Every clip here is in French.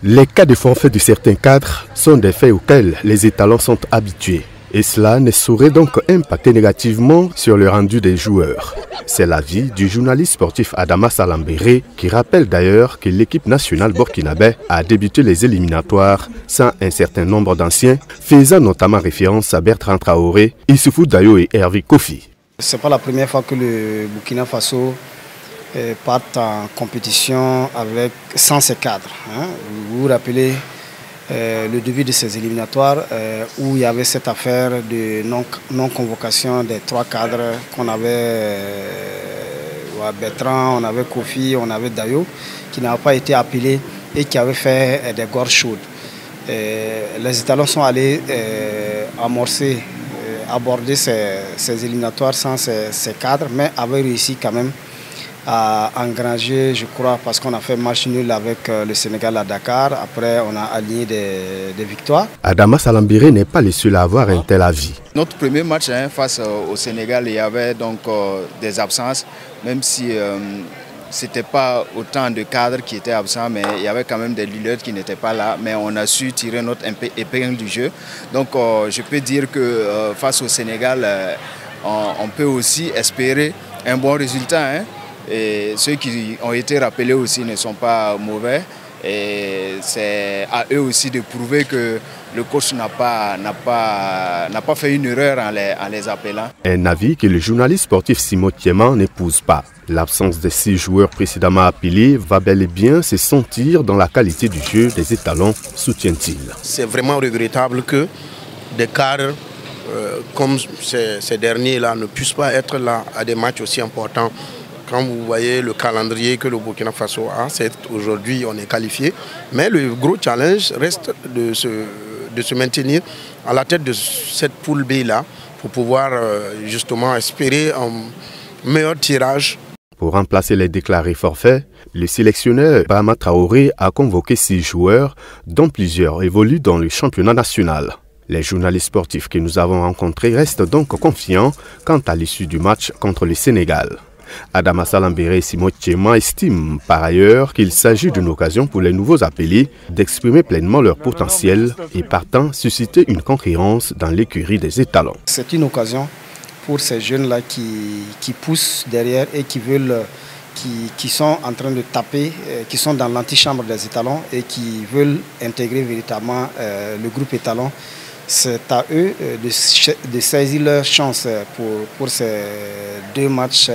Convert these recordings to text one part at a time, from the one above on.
Les cas de forfait de certains cadres sont des faits auxquels les étalons sont habitués. Et cela ne saurait donc impacter négativement sur le rendu des joueurs. C'est l'avis du journaliste sportif Adama Salambéré qui rappelle d'ailleurs que l'équipe nationale burkinabé a débuté les éliminatoires sans un certain nombre d'anciens, faisant notamment référence à Bertrand Traoré, Issoufou Dayo et Hervé Kofi. Ce n'est pas la première fois que le Burkina Faso part en compétition sans ses cadres. Vous vous rappelez le début de ces éliminatoires où il y avait cette affaire de non-convocation des 3 cadres qu'on avait, Bertrand, on avait Kofi, on avait Dayo, qui n'avaient pas été appelés et qui avaient fait des gorges chaudes. Les étalons sont allés aborder ces éliminatoires sans ces cadres, mais avaient réussi quand même à engranger, je crois, parce qu'on a fait match nul avec le Sénégal à Dakar. Après, on a aligné des victoires. Adama Salambéré n'est pas le seul à avoir un tel avis. Notre premier match face au Sénégal, il y avait donc des absences, même si ce n'était pas autant de cadres qui étaient absents, mais il y avait quand même des leaders qui n'étaient pas là, mais on a su tirer notre épingle du jeu. Donc je peux dire que face au Sénégal, on peut aussi espérer un bon résultat. Et ceux qui ont été rappelés aussi ne sont pas mauvais. Et c'est à eux aussi de prouver que le coach n'a pas fait une erreur en les appelant. Un avis que le journaliste sportif Simon Thiéman n'épouse pas. L'absence des 6 joueurs précédemment appelés va bel et bien se sentir dans la qualité du jeu des étalons, soutient-il. C'est vraiment regrettable que des cadres comme ces derniers-là ne puissent pas être là à des matchs aussi importants. Quand vous voyez le calendrier que le Burkina Faso a, aujourd'hui on est qualifié, mais le gros challenge reste de se maintenir à la tête de cette poule B-là pour pouvoir justement espérer un meilleur tirage. Pour remplacer les déclarés forfaits, le sélectionneur Bahama Traoré a convoqué 6 joueurs, dont plusieurs évoluent dans le championnat national. Les journalistes sportifs que nous avons rencontrés restent donc confiants quant à l'issue du match contre le Sénégal. Adama Salambéré et Simon Thiéman estiment par ailleurs qu'il s'agit d'une occasion pour les nouveaux appelés d'exprimer pleinement leur potentiel et partant susciter une concurrence dans l'écurie des étalons. C'est une occasion pour ces jeunes-là qui poussent derrière et qui sont en train de taper, qui sont dans l'antichambre des étalons et qui veulent intégrer véritablement le groupe étalon. C'est à eux de saisir leur chance pour ces 2 matchs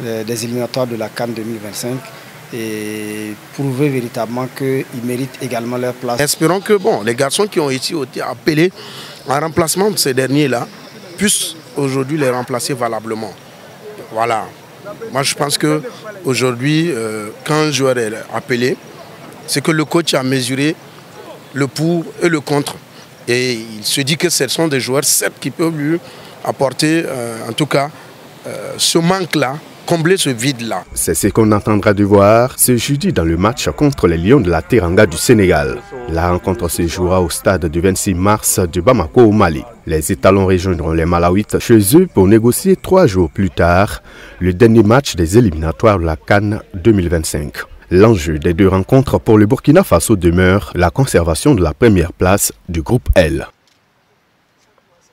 des éliminatoires de la CAN 2025 et prouver véritablement qu'ils méritent également leur place. Espérons que les garçons qui ont été appelés en remplacement de ces derniers-là puissent aujourd'hui les remplacer valablement. Voilà. Moi je pense qu'aujourd'hui, quand un joueur est appelé, c'est que le coach a mesuré le pour et le contre. Et il se dit que ce sont des joueurs, certes, qui peuvent lui apporter, en tout cas, ce manque-là, combler ce vide-là. C'est ce qu'on entendra de voir ce jeudi dans le match contre les Lions de la Teranga du Sénégal. La rencontre se jouera au stade du 26 mars de Bamako au Mali. Les étalons rejoindront les Malawites chez eux pour négocier 3 jours plus tard le dernier match des éliminatoires de la CAN 2025. L'enjeu des 2 rencontres pour le Burkina Faso demeure la conservation de la première place du groupe L.